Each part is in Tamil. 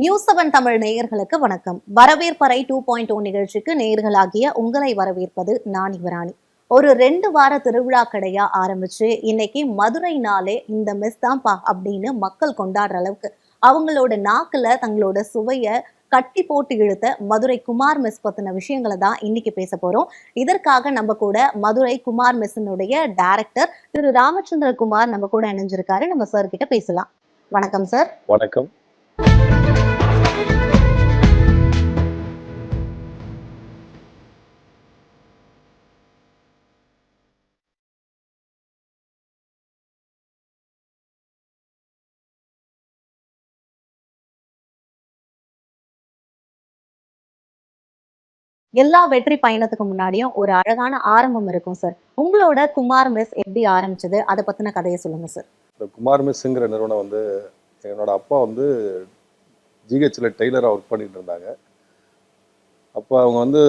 நியூஸ் 7 தமிழ் நேயர்களுக்கு வணக்கம். வரவேற்பறை 2.0 நிகழ்ச்சிக்கு நேயர்களாகிய உங்களை வரவேற்பது நான் யுவராணி. ஒரு 2 வார திருவிழா கடையா ஆரம்பிச்சு இன்னைக்கு மதுரைனாலே இந்த மெஸ் தான்ப்பா அப்படின்னு மக்கள் கொண்டாடுற அளவுக்கு அவங்களோட நாக்குல தங்களோட சுவைய கட்டி போட்டு இழுத்த மதுரை குமார் மெஸ் பத்தின விஷயங்களை தான் இன்னைக்கு பேச போறோம். இதற்காக நம்ம கூட மதுரை குமார் மெஸ்ஸினுடைய டைரக்டர் திரு ராமச்சந்திர குமார் நம்ம கூட இணைஞ்சிருக்காரு. நம்ம சார் கிட்ட பேசலாம். வணக்கம் சார். வணக்கம். எல்லா வெற்றி பயணத்துக்கு முன்னாடியும் ஒரு அழகான ஆரம்பம் இருக்கும் சார். உங்களோட குமார் மெஸ் எப்படி ஆரம்பிச்சது? அதை பத்தின கதையை சொல்லுங்க சார். இந்த குமார் மெஸ்ஸுங்கிற நிறுவனம் வந்து என்னோட அப்பா வந்து ஜிஹெச்ல டெய்லராக ஒர்க் பண்ணிட்டு இருந்தாங்க. அப்போ அவங்க வந்து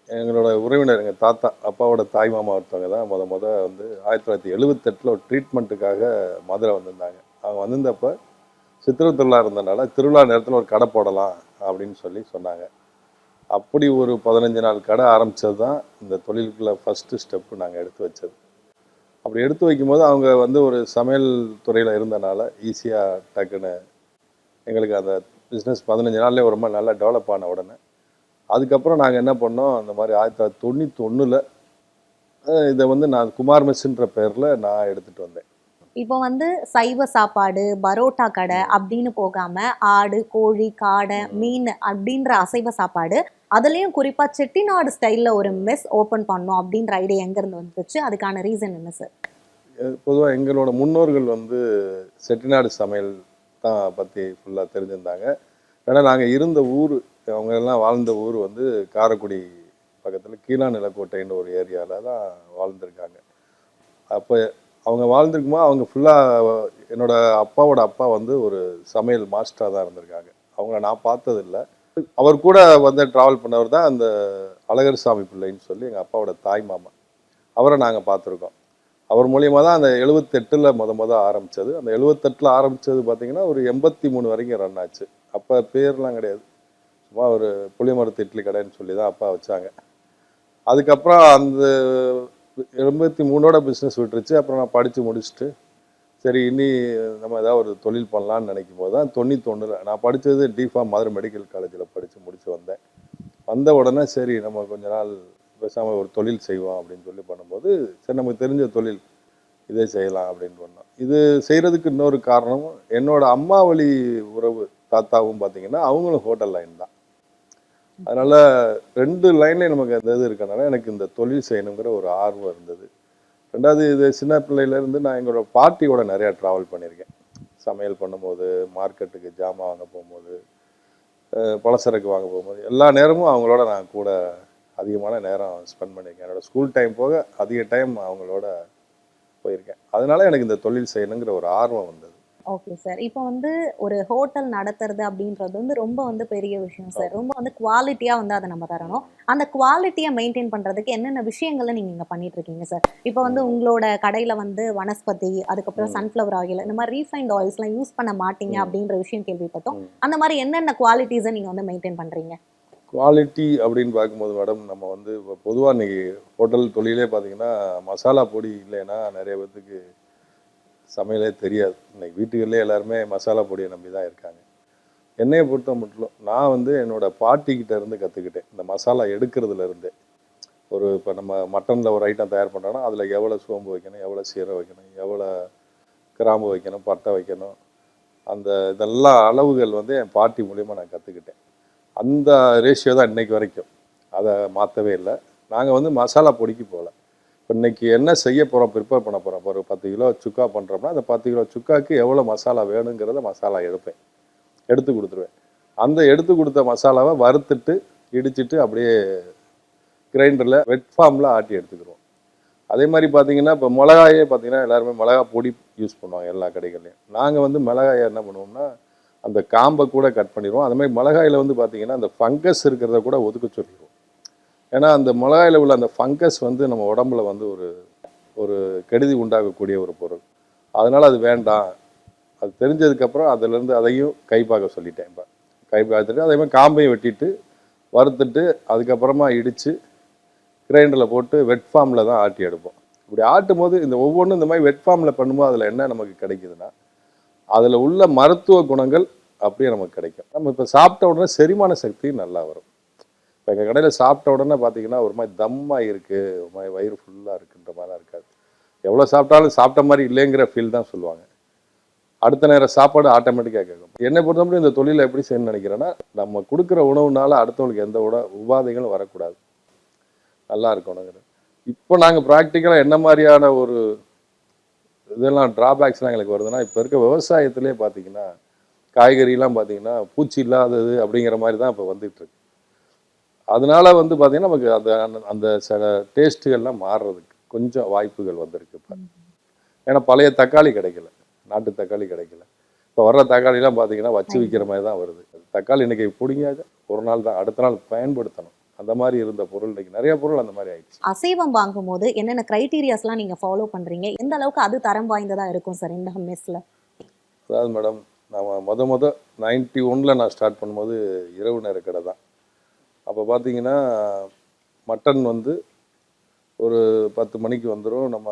எங்களோட உறவினர், எங்கள் தாத்தா அப்பாவோட தாய் மாமா ஒருத்தவங்க தான் வந்து 1978 ஒரு ட்ரீட்மெண்ட்டுக்காக மதுரை வந்திருந்தாங்க. அவங்க வந்திருந்தப்போ சித்திரை திருவிழா இருந்தனால திருவிழா நேரத்தில் ஒரு கடை போடலாம் அப்படின்னு சொன்னாங்க. அப்படி ஒரு 15 நாள் கடை ஆரம்பித்தது தான் இந்த தொழிலுக்குள்ள ஃபஸ்ட்டு ஸ்டெப்பு நாங்கள் எடுத்து வச்சது. அப்படி எடுத்து வைக்கும்போது அவங்க வந்து ஒரு சமையல் துறையில் இருந்தனால ஈஸியாக டக்குன்னு எங்களுக்கு அந்த பிஸ்னஸ் 15 நாள்லேயே ரொம்ப நல்லா டெவலப் ஆன உடனே அதுக்கப்புறம் நாங்கள் என்ன பண்ணோம், அந்த மாதிரி 1991 இதை வந்து நான் குமார் மெஸ்ஸுன்ற பேரில் நான் எடுத்துகிட்டு வந்தேன். இப்போ சைவ சாப்பாடு, பரோட்டா கடை அப்படின்னு போகாம ஆடு, கோழி, காடை, மீன் அப்படின்ற அசைவ சாப்பாடு, அதுலயும் குறிப்பா செட்டிநாடு ஸ்டைல்ல ஒரு மெஸ் ஓபன் பண்ணோம் அப்படின்ற ஐடியா எங்க இருந்து வந்துச்சு? அதுக்கான ரீசன் என்ன சார்? பொதுவாக எங்களோட முன்னோர்கள் வந்து செட்டிநாடு சமையல் தான் பற்றி ஃபுல்லாக தெரிஞ்சிருந்தாங்க. ஏன்னா நாங்கள் இருந்த ஊர், அவங்க எல்லாம் வாழ்ந்த ஊர் வந்து காரைக்குடி பக்கத்தில் கீழாநிலக்கோட்டைன்ற ஒரு ஏரியாவில் தான் வாழ்ந்திருக்காங்க. அப்போ அவங்க வாழ்ந்துருக்குமா அவங்க ஃபுல்லாக என்னோட அப்பாவோட அப்பா வந்து ஒரு சமையல் மாஸ்டராக தான் இருந்திருக்காங்க. அவங்கள நான் பார்த்ததில்லை. அவர் கூட வந்து ட்ராவல் பண்ணவர் தான் அந்த அழகர் சாமி பிள்ளைன்னு சொல்லி எங்கள் அப்பாவோட தாய் மாமா. அவரை நாங்கள் பார்த்துருக்கோம். அவர் மூலியமாக தான் அந்த 78 ஆரம்பித்தது. அந்த 78 ஆரம்பித்தது பார்த்திங்கன்னா ஒரு 83 வரைக்கும் ரன் ஆச்சு. அப்போ பேர்லாம் கிடையாது, சும்மா ஒரு புளியமரத்து இட்லி கடைன்னு சொல்லி தான் அப்பா வச்சாங்க. அதுக்கப்புறம் அந்த 83 பிஸ்னஸ் விட்டுருச்சு. அப்புறம் நான் படித்து முடிச்சுட்டு சரி இனி நம்ம ஏதாவது ஒரு தொழில் பண்ணலான்னு நினைக்கும் போது தான் 91 நான் படித்தது டிஃபார்ம் மதுரை மெடிக்கல் காலேஜில் படித்து முடித்து வந்தேன். வந்த உடனே சரி நம்ம கொஞ்ச நாள் பேசாமல் ஒரு தொழில் செய்வோம் அப்படின்னு சொல்லி பண்ணும்போது சரி நமக்கு தெரிஞ்ச தொழில் இதே செய்யலாம் அப்படின்னு பண்ணோம். இது செய்கிறதுக்கு இன்னொரு காரணம், என்னோட அம்மா வழி உறவு தாத்தாவும் பார்த்திங்கன்னா அவங்களும் ஹோட்டல் லைன் தான். அதனால் 2 லைன்லேயும் நமக்கு அந்த இது இருக்கனால எனக்கு இந்த தொழில் செய்யணுங்கிற ஒரு ஆர்வம் இருந்தது. ரெண்டாவது இது சின்ன பிள்ளையிலேருந்து நான் எங்களோட பாட்டியோட நிறையா ட்ராவல் பண்ணியிருக்கேன். சமையல் பண்ணும்போது, மார்க்கெட்டுக்கு ஜாமான் வாங்க போகும்போது, பலசரக்கு வாங்க போகும்போது எல்லா நேரமும் அவங்களோட நான் கூட அதிகமான நேரம் ஸ்பெண்ட் பண்ணியிருக்கேன். என்னோடய ஸ்கூல் டைம் போக அதிக டைம் அவங்களோட போயிருக்கேன். அதனால எனக்கு இந்த தொழில் செய்யணுங்கிற ஒரு ஆர்வம் வந்தது. Okay sir. இப்போ ஒரு ஹோட்டல் நடத்துறது அப்படின்றது ரொம்ப பெரிய விஷயம் சார். ரொம்ப குவாலிட்டியா அதை நம்ம தரணும். அந்த குவாலிட்டியை மெயின்டைன் பண்றதுக்கு என்னென்ன விஷயங்களை நீங்க இங்க பண்ணிட்டு இருக்கீங்க சார்? இப்போ உங்களோட கடையில வனஸ்பதி, அதுக்கப்புறம் சன்ஃப்ளவர் ஆயில், இந்த மாதிரி ரீஃபைண்ட் ஆயில்ஸ்லாம் யூஸ் பண்ண மாட்டீங்க அப்படின்ற விஷயம் கேள்விப்பட்டோம். அந்த மாதிரி என்னென்ன குவாலிட்டிஸை நீங்க மெயின்டைன் பண்றீங்க? குவாலிட்டி அப்படின்னு பார்க்கும்போது மேடம், நம்ம வந்து இப்போ பொதுவாக இன்றைக்கி ஹோட்டல் தொழிலே பார்த்திங்கன்னா மசாலா பொடி இல்லைன்னா நிறைய பேர்த்துக்கு சமையலே தெரியாது. இன்றைக்கி வீட்டுகளிலே எல்லாருமே மசாலா பொடியை நம்பி தான் இருக்காங்க. என்னையை பொறுத்த மட்டும் நான் என்னோடய பாட்டிக்கிட்ட இருந்து கற்றுக்கிட்டேன். இந்த மசாலா எடுக்கிறதுலேருந்தே இப்போ நம்ம மட்டனில் ஒரு ஐட்டம் தயார் பண்ணுறோன்னா அதில் எவ்வளோ சோம்பு வைக்கணும், எவ்வளோ சீரகம் வைக்கணும், எவ்வளோ கிராம்பு வைக்கணும், பட்டை வைக்கணும், அந்த இதெல்லாம் அளவுகள் என் பாட்டி மூலிமா நான் கற்றுக்கிட்டேன். அந்த ரேஷியோ தான் இன்றைக்கி வரைக்கும், அதை மாற்றவே இல்லை. நாங்கள் மசாலா பொடிக்கு போகல. இப்போ இன்றைக்கி என்ன செய்ய போகிறோம், ப்ரிப்பேர் பண்ண போகிறோம், ஒரு 10 கிலோ சுக்கா பண்ணுறோம்னா அந்த 10 கிலோ சுக்காவுக்கு எவ்வளோ மசாலா வேணுங்கிறத மசாலா எடுத்து கொடுத்துருவேன். அந்த எடுத்து கொடுத்த மசாலாவை வறுத்துட்டு இடிச்சிட்டு அப்படியே கிரைண்டரில் வெட் ஃபார்மில் ஆட்டி எடுத்துக்கிடுவோம். அதே மாதிரி பார்த்திங்கன்னா இப்போ மிளகாயே பார்த்திங்கன்னா எல்லாருமே மிளகா பொடி யூஸ் பண்ணுவாங்க எல்லா கடைகள்லையும். நாங்கள் மிளகாயை என்ன பண்ணுவோம்னா அந்த காம்பை கூட கட் பண்ணிடுவோம். அதுமாதிரி மிளகாயில் பார்த்திங்கன்னா அந்த ஃபங்கஸ் இருக்கிறத கூட ஒதுக்க சொல்லிடுவோம். ஏன்னா அந்த மிளகாயில் உள்ள அந்த ஃபங்கஸ் நம்ம உடம்புல ஒரு கெடுதி உண்டாகக்கூடிய ஒரு பொருள். அதனால் அது வேண்டாம் அது தெரிஞ்சதுக்கப்புறம் அதுலேருந்து அதையும் கை பார்க்க சொல்லிட்டேன். இப்போ கை பார்த்துட்டு அதே மாதிரி காம்பையும் வெட்டிட்டு வறுத்துட்டு அதுக்கப்புறமா இடித்து கிரைண்டரில் போட்டு வெட் ஃபார்மில் தான் ஆட்டி எடுப்போம். இப்படி ஆட்டும் போது இந்த ஒவ்வொன்றும் இந்த மாதிரி வெட் ஃபார்மில் பண்ணும்போது அதில் என்ன நமக்கு கிடைக்குதுன்னா அதில் உள்ள மருத்துவ குணங்கள் அப்படியே நமக்கு கிடைக்கும். நம்ம இப்போ சாப்பிட்ட உடனே செரிமான சக்தி நல்லா வரும். இப்போ எங்கள் கடையில் சாப்பிட்ட உடனே பார்த்தீங்கன்னா ஒரு மாதிரி தம்மாக இருக்குது, ஒரு மாதிரி வயிறு ஃபுல்லாக இருக்குன்ற மாதிரிலாம் இருக்காது. எவ்வளோ சாப்பிட்டாலும் சாப்பிட்ட மாதிரி இல்லைங்கிற ஃபீல் தான் சொல்லுவாங்க. அடுத்த நேரம் சாப்பாடு ஆட்டோமேட்டிக்காக கேட்கும். என்னை பொறுத்தவரைக்கும் இந்த தொழிலை எப்படி செய்யணும்னு நினைக்கிறேன்னா, நம்ம கொடுக்குற உணவுனால அடுத்தவங்களுக்கு எந்த உபாதைகளும் வரக்கூடாது, நல்லா இருக்கணுங்கிறது. இப்போ நாங்கள் ப்ராக்டிக்கலாக என்ன மாதிரியான ஒரு இதெல்லாம் ட்ராபேக்ஸ்லாம் எங்களுக்கு வருதுன்னா, இப்போ இருக்க விவசாயத்திலே பார்த்தீங்கன்னா காய்கறிலாம் பார்த்தீங்கன்னா பூச்சி இல்லாதது அப்படிங்கிற மாதிரி தான் இப்போ வந்துட்டுருக்கு. அதனால வந்து பார்த்தீங்கன்னா நமக்கு அந்த அந்த சில டேஸ்ட்டுகள்லாம் மாறுறதுக்கு கொஞ்சம் வாய்ப்புகள் வந்திருக்கு இப்போ. ஏன்னா பழைய தக்காளி கிடைக்கல, நாட்டு தக்காளி கிடைக்கல. இப்போ வர்ற தக்காளிலாம் பார்த்தீங்கன்னா வச்சு விற்கிற மாதிரி தான் வருது. தக்காளி இன்றைக்கி பிடிங்காது ஒரு நாள் தான், அடுத்த நாள் பயன்படுத்தணும். அந்த மாதிரி இருந்த பொருள் இன்றைக்கி நிறைய பொருள் அந்த மாதிரி ஆயிடுச்சு. அசைவம் வாங்கும்போது என்னென்ன கிரைட்டீரியாஸ்லாம் நீங்க ஃபாலோ பண்றீங்க? எந்த அளவுக்கு அது தரம் வாய்ந்ததா இருக்கும் சார் இந்த மெஸ்ல? அதாவது மேடம், நான் முத 91 நான் ஸ்டார்ட் பண்ணும்போது இரவு நேர கடை தான். அப்போ பார்த்தீங்கன்னா மட்டன் வந்து ஒரு 10 மணிக்கு வந்துடும். நம்ம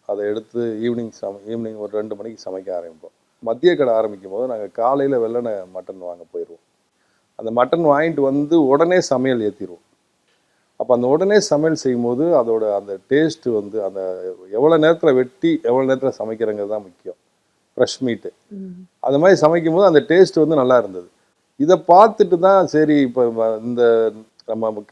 அதை எடுத்து ஈவினிங் ஒரு 2 மணிக்கு சமைக்க ஆரம்பிப்போம். மதிய கடை ஆரம்பிக்கும் போது நாங்கள் காலையில் வெள்ளனை மட்டன் வாங்க போயிடுவோம். அந்த மட்டன் வாங்கிட்டு வந்து உடனே சமையல் ஏற்றிடுவோம். அப்போ அந்த உடனே சமையல் செய்யும்போது அதோட அந்த டேஸ்ட்டு வந்து அந்த எவ்வளோ நேரத்தில் வெட்டி எவ்வளோ நேரத்தில் சமைக்கிறங்கிறது தான் முக்கியம். ஃப்ரெஷ் மீட்டு அது மாதிரி சமைக்கும் போது அந்த டேஸ்ட் வந்து நல்லா இருந்தது. இதை பார்த்துட்டு தான் சரி இப்போ இந்த நம்ம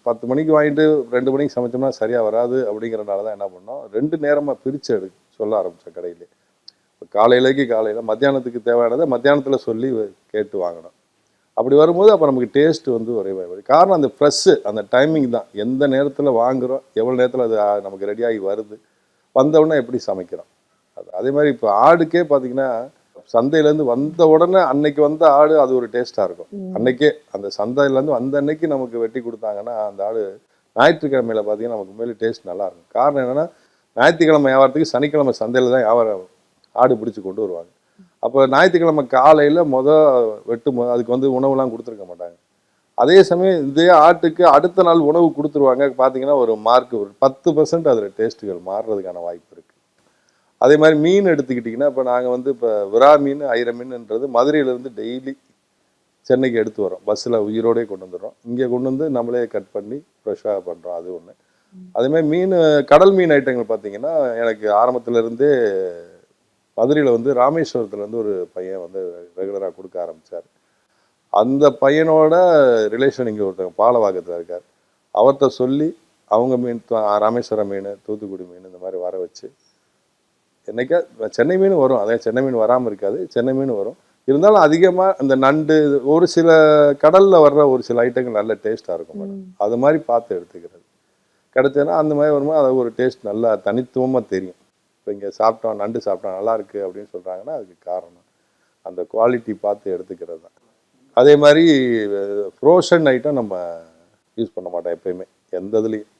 10 மணிக்கு வாங்கிட்டு 2 மணிக்கு சமைச்சோம்னா சரியாக வராது அப்படிங்கிறனால தான் என்ன பண்ணோம், 2 நேரமாக பிரித்து சொல்ல ஆரம்பித்தோம் கடையில். இப்போ காலையில் மத்தியானத்துக்கு தேவையானதை மத்தியானத்தில் சொல்லி கேட்டு வாங்கணும். அப்படி வரும்போது அப்போ நமக்கு டேஸ்ட்டு வந்து ஒரே மாதிரி. காரணம் அந்த ஃப்ரெஷ்ஷு அந்த டைமிங் தான். எந்த நேரத்தில் வாங்குகிறோம், எவ்வளோ நேரத்தில் அது நமக்கு ரெடியாகி வருது, வந்தவுடனே எப்படி சமைக்கிறோம். அதே மாதிரி இப்போ ஆடுக்கே பார்த்தீங்கன்னா சந்தையிலேருந்து வந்த உடனே அன்னைக்கு வந்த ஆடு அது ஒரு டேஸ்ட்டாக இருக்கும். அன்னைக்கே அந்த சந்தையிலேருந்து வந்த அன்னைக்கு நமக்கு வெட்டி கொடுத்தாங்கன்னா அந்த ஆடு ஞாயிற்றுக்கிழமையில் பார்த்தீங்கன்னா நமக்கு மேலே டேஸ்ட் நல்லாயிருக்கும். காரணம் என்னென்னா ஞாயிற்றுக்கிழமை வியாபாரத்துக்கு சனிக்கிழமை சந்தையில் தான் வியாபாரம் ஆடு பிடிச்சி கொண்டு வருவாங்க. அப்போ ஞாயிற்றுக்கிழமை காலையில் அதுக்கு வந்து உணவுலாம் கொடுத்துருக்க மாட்டாங்க. அதே சமயம் இதே ஆட்டுக்கு அடுத்த நாள் உணவு கொடுத்துருவாங்க. பார்த்தீங்கன்னா ஒரு மார்க் ஒரு 10% அதில் டேஸ்ட்டுகள் மாறுறதுக்கான வாய்ப்பு இருக்குது. அதே மாதிரி மீன் எடுத்துக்கிட்டிங்கன்னா இப்போ நாங்கள் வந்து இப்போ விரா மீன் ஐர மீன்ன்றது மதுரையிலேருந்து டெய்லி சென்னைக்கு எடுத்து வரோம். பஸ்ஸில் உயிரோடே கொண்டு வந்துடுறோம். இங்கே கொண்டு வந்து நம்மளே கட் பண்ணி ஃப்ரெஷ்ஷாக பண்ணுறோம். அது ஒன்று. அதேமாதிரி கடல் மீன் ஐட்டங்கள் பார்த்தீங்கன்னா எனக்கு ஆரம்பத்துலேருந்தே மதுரையில் வந்து ராமேஸ்வரத்துலேருந்து ஒரு பையன் வந்து ரெகுலராக கொடுக்க ஆரம்பித்தார். அந்த பையனோட ரிலேஷன் இங்கே ஒருத்தங்க பாலவாக்கத்தில் இருக்கார். அவர்கிட்ட சொல்லி அவங்க மீன் ராமேஸ்வரம் மீன், தூத்துக்குடி மீன் இந்த மாதிரி வர வச்சு என்னைக்கா சென்னை மீன் வரும். அதே சென்னை மீன் வராமல் இருக்காது, சென்னை மீன் வரும். இருந்தாலும் அதிகமாக இந்த நண்டு ஒரு சில கடலில் வர்ற ஒரு சில ஐட்டங்கள் நல்ல டேஸ்ட்டாக இருக்கும் மேடம். அது மாதிரி பார்த்து எடுத்துக்கிறது கிடைச்சதுன்னா அந்த மாதிரி வரும்போது அது ஒரு டேஸ்ட் நல்லா தனித்துவமாக தெரியும். இப்போ இங்கே சாப்பிட்டோம் நண்டு சாப்பிட்டோம் நல்லா இருக்குது அப்படின்னு சொல்கிறாங்கன்னா அதுக்கு காரணம் அந்த குவாலிட்டி பார்த்து எடுத்துக்கிறது தான். அதே மாதிரி ஃப்ரோசன் ஐட்டம் நம்ம யூஸ் பண்ண மாட்டோம் எப்பயுமே, எந்த இதுலேயும்.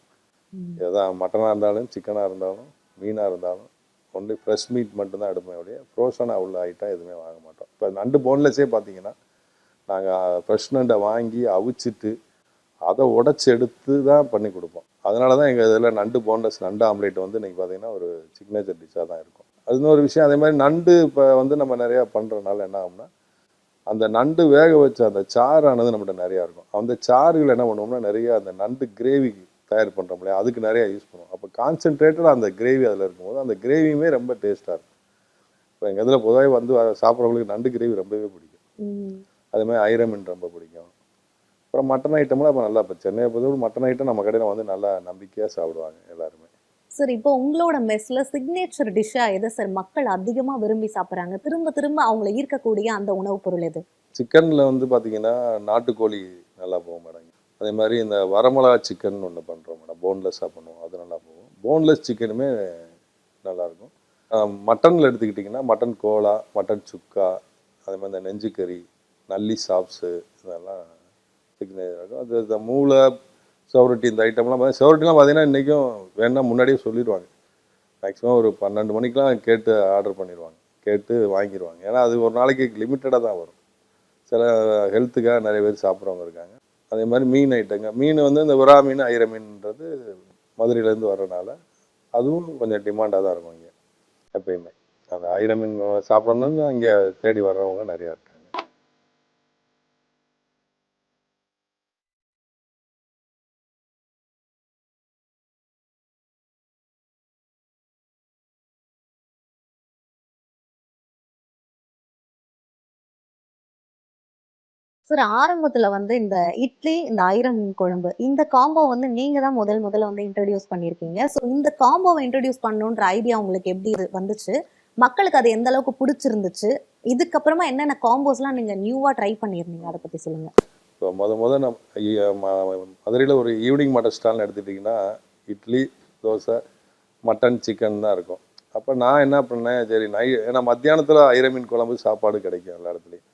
எதாவது மட்டனாக இருந்தாலும் சிக்கனாக இருந்தாலும் மீனாக இருந்தாலும் ஒன்லி ஃப்ரெஷ் மீட் மட்டும்தான் எடுப்போம். அப்படியே ஃப்ரோசனாக உள்ள ஐட்டம் எதுவுமே வாங்க மாட்டோம். இப்போ நண்டு போன்லெஸ்ஸே பார்த்தீங்கன்னா நாங்கள் ஃப்ரெஷ் நண்டை வாங்கி அவிச்சிட்டு அதை உடச்சி எடுத்து தான் பண்ணி கொடுப்போம். அதனால தான் எங்கள் இதில் நண்டு போன்லெஸ் நண்டு ஆம்லேட் வந்து இன்றைக்கி பார்த்தீங்கன்னா ஒரு சிக்னேச்சர் டிஷ்ஷாக தான் இருக்கும். அது இன்னொரு விஷயம். அதே மாதிரி நண்டு இப்போ வந்து நம்ம நிறையா பண்ணுறதுனால என்ன ஆகும்னா அந்த நண்டு வேக வச்ச அந்த சாறானது நம்மகிட்ட நிறையா இருக்கும். அந்த சாறுகள் என்ன பண்ணுவோம்னா நிறையா அந்த நண்டு கிரேவி தயார் பண்ணுறோம் இல்லையா, அதுக்கு நிறையா யூஸ் பண்ணுவோம். அப்போ கான்சென்ட்ரேட்டடாக அந்த கிரேவி அதில் இருக்கும்போது அந்த கிரேவியுமே ரொம்ப டேஸ்ட்டாக இருக்கும். இப்போ எங்கள் இதில் பொதுவாக வந்து சாப்பிட்றவங்களுக்கு நண்டு கிரேவி ரொம்பவே பிடிக்கும். அதுமாதிரி ஐர மீன் ரொம்ப பிடிக்கும். அப்புறம் மட்டன் ஐட்டம்லாம் இப்போ நல்லா இப்போ சென்னையை பொறுத்தவரை மட்டன் ஐட்டம் நம்ம கடையில் வந்து நல்லா நம்பிக்கையாக சாப்பிடுவாங்க எல்லாருமே. சார் இப்போ உங்களோட மெஸ்ல சிக்னேச்சர் டிஷ்ஷா எதை சார் மக்கள் அதிகமாக விரும்பி சாப்பிட்றாங்க, திரும்ப திரும்ப அவங்கள ஈர்க்கக்கூடிய அந்த உணவுப் பொருள் எது? சிக்கனில் வந்து பார்த்தீங்கன்னா நாட்டுக்கோழி நல்லா போகும் மேடம். அதே மாதிரி இந்த வரமிளகா சிக்கன் ஒன்று பண்ணுறோம் மேடம், போன்லெஸ்ஸாக பண்ணுவோம், அது நல்லா போகும். போன்லெஸ் சிக்கனுமே நல்லாயிருக்கும். மட்டனில் எடுத்துக்கிட்டிங்கன்னா மட்டன் கோலா, மட்டன் சுக்கா, அதே மாதிரி இந்த நெஞ்சுக்கறி, நல்லி சாப்ஸு இதெல்லாம் சிக்கனேஜர் இருக்கும். அது இந்த மூளை சவரொட்டி இந்த ஐட்டம்லாம் சவரொட்டிலாம் பார்த்தீங்கன்னா இன்றைக்கும் வேணால் முன்னாடியே சொல்லிடுவாங்க. மேக்ஸிமம் ஒரு 12 மணிக்கெலாம் கேட்டு ஆர்டர் பண்ணிடுவாங்க. கேட்டு வாங்கிடுவாங்க. ஏன்னா அது ஒரு நாளைக்கு லிமிட்டடாக தான் வரும். சில ஹெல்த்துக்காக நிறைய பேர் சாப்பிட்றவங்க இருக்காங்க. அதே மாதிரி மீன் ஐட்டங்க, மீன் வந்து இந்த விரா மீன், ஐர மீன்ன்றது மதுரையிலேருந்து வர்றதுனால அதுவும் கொஞ்சம் டிமாண்டாக தான் இருக்கும் இங்கே எப்பயுமே. அந்த ஐர மீன் சாப்பிடணும்னு இங்கே தேடி வர்றவங்க நிறையா இருக்காங்க. சார் ஆரம்பத்துல வந்து இந்த இட்லி, இந்த ஐரன் குழம்பு இந்த காம்போ வந்து நீங்க தான் முதல்ல வந்து இன்ட்ரோடியூஸ் பண்ணியிருக்கீங்க. ஸோ இந்த காம்போவ இன்ட்ரோடியூஸ் பண்ணணுன்ற ஐடியா உங்களுக்கு எப்படி வந்துச்சு? மக்களுக்கு அது எந்த அளவுக்கு புடிச்சிருந்துச்சு? இதுக்கப்புறமா என்னென்ன காம்போஸ்லாம் நீங்க நியூவா ட்ரை பண்ணியிருந்தீங்க? அத பத்தி சொல்லுங்க. இப்போ முத நம்ம மதுரையில் ஒரு ஈவினிங் மட்டன் ஸ்டால்னு எடுத்துட்டிங்கன்னா இட்லி, தோசை, மட்டன், சிக்கன் தான் இருக்கும். அப்போ நான் என்ன பண்ணேன், சரி ஏன்னா மத்தியானத்தில் ஐர மீன் குழம்பு சாப்பாடு கிடைக்கும் எல்லா இடத்துலையும்.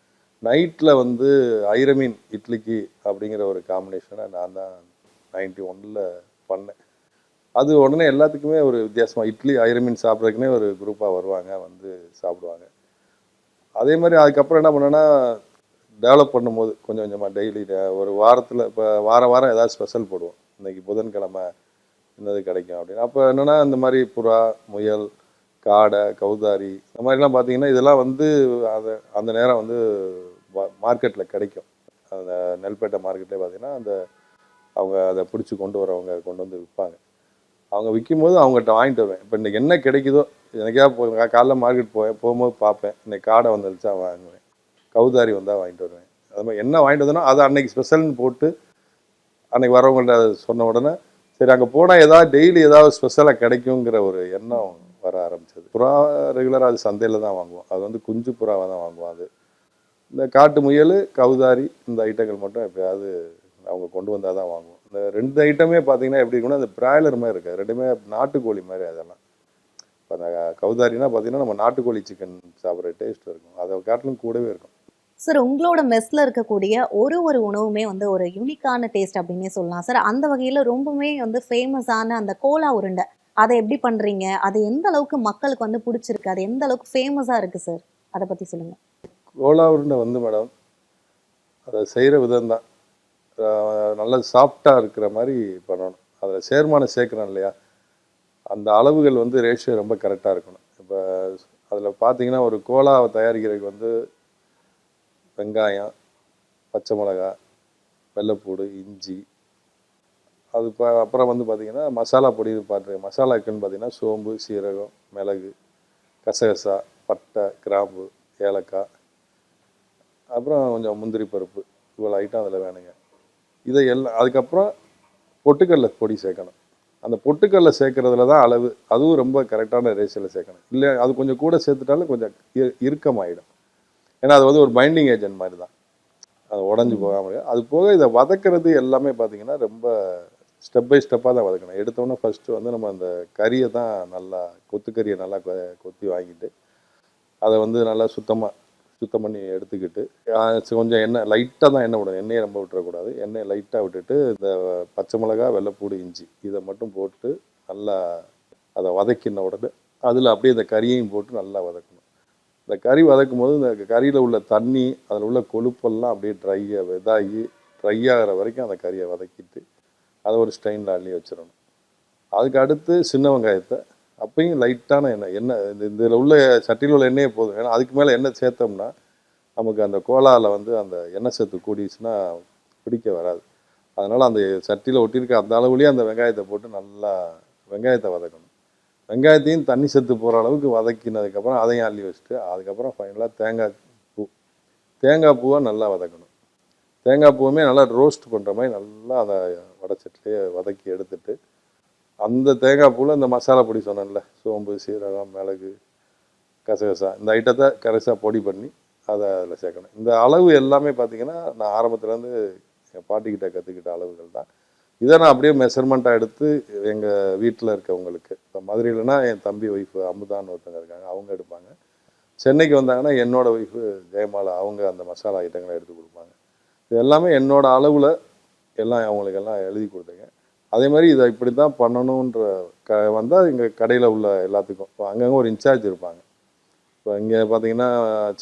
நைட்டில் வந்து ஐர மீன் இட்லிக்கு அப்படிங்கிற ஒரு காம்பினேஷனை நான் தான் 91ல் பண்ணேன். அது உடனே எல்லாத்துக்குமே ஒரு வித்தியாசமாக இட்லி ஐர மீன் சாப்பிட்றதுக்குனே ஒரு குரூப்பாக வருவாங்க, வந்து சாப்பிடுவாங்க. அதே மாதிரி அதுக்கப்புறம் என்ன பண்ணேன்னா, டெவலப் பண்ணும்போது கொஞ்சம் கொஞ்சமாக டெய்லி ஒரு வாரத்தில் இப்போ வாரம் ஏதாவது ஸ்பெஷல் போடுவோம். இன்றைக்கி புதன்கிழமை என்னது கிடைக்கும் அப்படின்னு. அப்போ என்னென்னா இந்த மாதிரி புறா, முயல், காடை, கௌதாரி இந்த மாதிரிலாம் பார்த்தீங்கன்னா இதெல்லாம் வந்து அந்த நேரம் வந்து மார்க்கெட்டில் கிடைக்கும். அந்த நெல்பேட்டை மார்க்கெட்லேயே பார்த்தீங்கன்னா அவங்க அதை பிடிச்சி கொண்டு வரவங்க கொண்டு வந்து விற்பாங்க. அவங்க விற்கும்போது அவங்ககிட்ட வாங்கிட்டு வருவேன். இப்போ இன்றைக்கி என்ன கிடைக்குதோ, எனக்கா காலைல மார்க்கெட் போகும்போது பார்ப்பேன், இன்றைக்கி காடை வந்துருச்சா வாங்குவேன், கௌதாரி வந்தால் வாங்கிட்டு வருவேன். அது மாதிரி என்ன வாங்கிட்டு வந்தோன்னா அதை அன்றைக்கி ஸ்பெஷல்னு போட்டு அன்றைக்கி வரவங்கள்ட்ட அதை சொன்ன உடனே சரி அங்கே போனால் ஏதாவது டெய்லி ஏதாவது ஸ்பெஷலாக கிடைக்குங்கிற ஒரு எண்ணம் வர ஆரம்பிச்சது. புறா ரெகுலராக அது சந்தையில் தான் வாங்குவோம். அது வந்து குஞ்சு புறாவை தான் வாங்குவோம். அது இந்த காட்டு முயல், கௌதாரி இந்த ஐட்டங்கள் மட்டும் எப்போயாவது அவங்க கொண்டு வந்தால் தான் வாங்குவோம். இந்த 2 ஐட்டமே பார்த்தீங்கன்னா எப்படி இருக்குன்னா அந்த பிராய்லர் மாதிரி இருக்காது, ரெண்டுமே நாட்டுக்கோழி மாதிரி. அதெல்லாம் இப்போ அந்த கௌதாரினா பார்த்தீங்கன்னா நம்ம நாட்டுக்கோழி சிக்கன் சாப்பிட்ற டேஸ்ட் இருக்கும், அதை காட்டிலும் கூடவே இருக்கும். சார் உங்களோட மெஸ்ல இருக்கக்கூடிய ஒரு உணவுமே வந்து ஒரு யூனிக்கான டேஸ்ட் அப்படின்னே சொல்லலாம் சார். அந்த வகையில ரொம்பவுமே வந்து ஃபேமஸான அந்த கோலா உருண்டை அதை எப்படி பண்றீங்க? அது எந்த அளவுக்கு மக்களுக்கு வந்து பிடிச்சிருக்கு? அது எந்த அளவுக்கு ஃபேமஸா இருக்கு சார்? அதை பத்தி சொல்லுங்க. கோலா உருண்டை வந்து மேடம், அதை செய்கிற விதம் தான் நல்லா சாஃப்டாக இருக்கிற மாதிரி பண்ணணும். அதில் சேர்மானம் சேர்க்குறோம் இல்லையா, அந்த அளவுகள் வந்து ரேஷியோ ரொம்ப கரெக்டாக இருக்கணும். இப்போ அதில் பார்த்தீங்கன்னா ஒரு கோலாவை தயாரிக்கிறதுக்கு வந்து வெங்காயம், பச்சை மிளகா, வெள்ளைப்பூடு, இஞ்சி, அது அப்புறம் வந்து பார்த்திங்கன்னா மசாலா பொடி மசாலாக்குன்னு பார்த்திங்கன்னா சோம்பு, சீரகம், மிளகு, கசகசா, பட்டை, கிராம்பு, ஏலக்காய், அப்புறம் கொஞ்சம் முந்திரி பருப்பு, இவ்வளோ ஐட்டம் அதில் வேணுங்க. இதை எல்லாம் அதுக்கப்புறம் பொட்டுக்கடலை பொடி சேர்க்கணும். அந்த பொட்டுக்கடலை சேர்க்குறதுல தான் அளவு, அதுவும் ரொம்ப கரெக்டான ரேஷியோவில் சேர்க்கணும். இல்லை அது கொஞ்சம் கூட சேர்த்துட்டாலும் கொஞ்சம் இறுக்கமாயிடும். ஏன்னா அது வந்து ஒரு பைண்டிங் ஏஜென்ட் மாதிரி தான், அது உடஞ்சி போகாமல். அது போக இதை வதக்கிறது எல்லாமே பார்த்திங்கன்னா ரொம்ப ஸ்டெப் பை ஸ்டெப்பாக தான் வதக்கணும். எடுத்தோன்னே ஃபஸ்ட்டு வந்து நம்ம அந்த கறியை தான் நல்லா கொத்துக்கறியை நல்லா கொத்தி வாங்கிட்டு அதை வந்து நல்லா சுத்தம் பண்ணி எடுத்துக்கிட்டு கொஞ்சம் எண்ணெய் லைட்டாக தான் எண்ணெய் விடணும், எண்ணெயை ரொம்ப விட்டுறக்கூடாது. எண்ணெயை லைட்டாக விட்டுட்டு இந்த பச்சை மிளகா, வெள்ளைப்பூடு, இஞ்சி இதை மட்டும் போட்டு நல்லா அதை வதக்கின உடனே அதில் அப்படியே இந்த கறியையும் போட்டு நல்லா வதக்கணும். இந்த கறி வதக்கும் போது இந்த கறியில் உள்ள தண்ணி, அதில் உள்ள கொழுப்பெல்லாம் அப்படியே ட்ரை ஆகிற வரைக்கும் அந்த கறியை வதக்கிட்டு அதை ஒரு ஸ்டெயினில் அள்ளி வச்சிடணும். அதுக்கு அடுத்து சின்ன வெங்காயத்தை அப்பையும் லைட்டான எண்ணெய் இதில் உள்ள சட்டியில் உள்ள எண்ணெயே போதும். ஏன்னா அதுக்கு மேலே எண்ணெய் சேர்த்தோம்னா நமக்கு அந்த கோலாவில் வந்து அந்த எண்ணெய் சத்து கூடிச்சுன்னா பிடிக்க வராது. அதனால் அந்த சட்டியில் ஒட்டியிருக்க அந்த அளவுலேயே அந்த வெங்காயத்தை போட்டு நல்லா வெங்காயத்தை வதக்கணும். வெங்காயத்தையும் தண்ணி சத்து போகிற அளவுக்கு வதக்கினதுக்கப்புறம் அதையும் அள்ளி வச்சுட்டு அதுக்கப்புறம் ஃபைனலாக தேங்காய் பூவை நல்லா வதக்கணும். தேங்காய் பூவுமே நல்லா ரோஸ்ட் பண்ணுற மாதிரி நல்லா அதை வடச்சட்டிலேயே வதக்கி எடுத்துட்டு அந்த தேங்காய் பூவில் இந்த மசாலா பொடி சொன்னேன்ல, சோம்பு, சீரகம், மிளகு, கசகசா இந்த ஐட்டத்தை கரைசாக பொடி பண்ணி அதை அதில் சேர்க்கணும். இந்த அளவு எல்லாமே பார்த்திங்கன்னா நான் ஆரம்பத்துலேருந்து என் பாட்டிக்கிட்ட கற்றுக்கிட்ட அளவுகள் தான். இதை நான் அப்படியே மெஷர்மெண்ட்டாக எடுத்து எங்கள் வீட்டில் இருக்கவங்களுக்கு, இப்போ மதுரையிலனா என் தம்பி ஒய்ஃபு அமுதான்னு ஒருத்தங்க இருக்காங்க, அவங்க எடுப்பாங்க. சென்னைக்கு வந்தாங்கன்னா என்னோடய ஒய்ஃபு ஜெயமாலா, அவங்க அந்த மசாலா ஐட்டங்களை எடுத்து கொடுப்பாங்க. இது எல்லாமே என்னோடய அளவில் எல்லாம் அவங்களுக்கெல்லாம் எழுதி கொடுத்தேங்க. அதே மாதிரி இதை இப்படி தான் பண்ணணுன்ற வந்தால் எங்கள் கடையில் உள்ள எல்லாத்துக்கும் இப்போ அங்கங்கே ஒரு இன்சார்ஜ் இருப்பாங்க. இப்போ இங்கே பார்த்தீங்கன்னா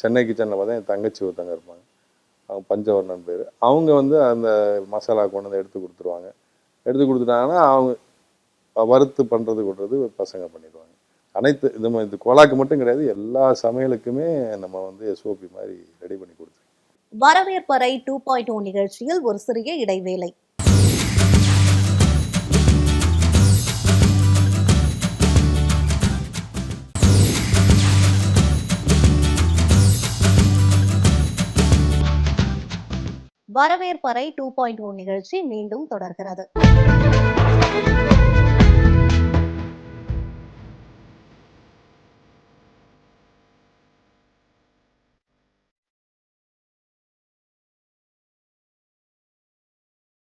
சென்னை கிச்சனில் பார்த்தா என் தங்கச்சி ஒருத்தங்க இருப்பாங்க, அவங்க பஞ்சவர்ணன் பேர். அவங்க வந்து அந்த மசாலா கொண்டு வந்து எடுத்து கொடுத்துருவாங்க. எடுத்து கொடுத்துட்டாங்கன்னா அவங்க வறுத்து பண்ணுறது கொட்டுறது பசங்க பண்ணிடுவாங்க. அனைத்து இது கோலாக்கு மட்டும் கிடையாது, எல்லா சமையலுக்குமே நம்ம வந்து எஸ்ஓபி மாதிரி ரெடி பண்ணி கொடுத்துருவோம். வரவேற்பறை 2.0 நிகழ்ச்சியில் ஒரு சிறிய இடைவேளை. வரவேற்பறை 2.0 நிகழ்ச்சி மீண்டும் தொடர்கிறது.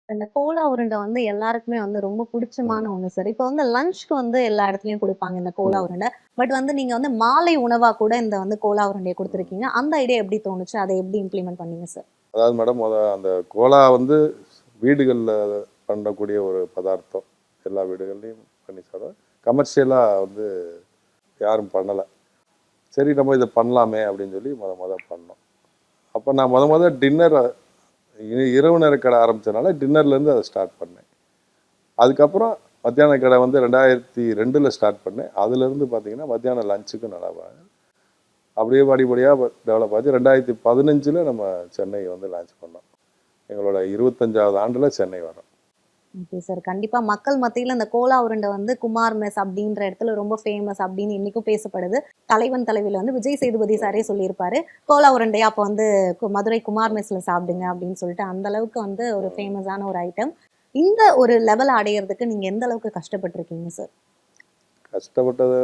இந்த கோலா உருண்டை வந்து எல்லாருக்குமே வந்து ரொம்ப பிடிச்சமான ஒண்ணு சார். இப்போ வந்து லஞ்ச்க்கு வந்து எல்லா இடத்துலயும் குடுப்பாங்க இந்த கோலா ம். உருண்டை. பட் வந்து நீங்க வந்து மாலை உணவா கூட இந்த வந்து கோலா உருண்டைய குடுத்துருக்கீங்க. அந்த ஐடியா எப்படி தோணுச்சு? அதை எப்படி இம்ப்ளிமெண்ட் பண்ணீங்க சார்? அதாவது மேடம், அந்த கோலா வந்து வீடுகளில் பண்ணக்கூடிய ஒரு பதார்த்தம். எல்லா வீடுகள்லையும் பண்ணி சாப்பிடுவோம். கமர்ஷியலாக வந்து யாரும் பண்ணலை. சரி நம்ம இதை பண்ணலாமே அப்படின்னு சொல்லி பண்ணோம். அப்போ நான் டின்னர் இரவு நேர கடை ஆரம்பித்தனால டின்னர்லேருந்து அதை ஸ்டார்ட் பண்ணேன். அதுக்கப்புறம் மத்தியான கடை வந்து 2002 ஸ்டார்ட் பண்ணேன். அதுலேருந்து பார்த்தீங்கன்னா மத்தியானம் லஞ்சுக்கு நல்லா அப்படியே படிப்படியாக டெவலப் ஆச்சு. 2015 நம்ம சென்னை வந்து லான்ச் பண்ணோம். எங்களோட 25வது ஆண்டில் சென்னை வரோம். Okay sir. கண்டிப்பா மக்கள் மத்தியில இந்த கோலா உருண்டை வந்து குமார் மெஸ் அப்படின்ற இடத்துல ரொம்ப ஃபேமஸ் அப்படின்னு இன்னைக்கும் பேசப்படுது. தலைவன் தலைவில வந்து விஜய் சேதுபதி சாரே சொல்லியிருப்பாரு. கோலா உருண்டையா அப்ப வந்து மதுரை குமார் மெஸ்ல சாப்பிடுங்க அப்படின்னு சொல்லிட்டு அந்த அளவுக்கு வந்து ஒரு ஃபேமஸான ஒரு ஐட்டம். இந்த ஒரு லெவல் அடையறதுக்கு நீங்க எந்த அளவுக்கு கஷ்டப்பட்டிருக்கீங்க சார்? கஷ்டப்பட்டது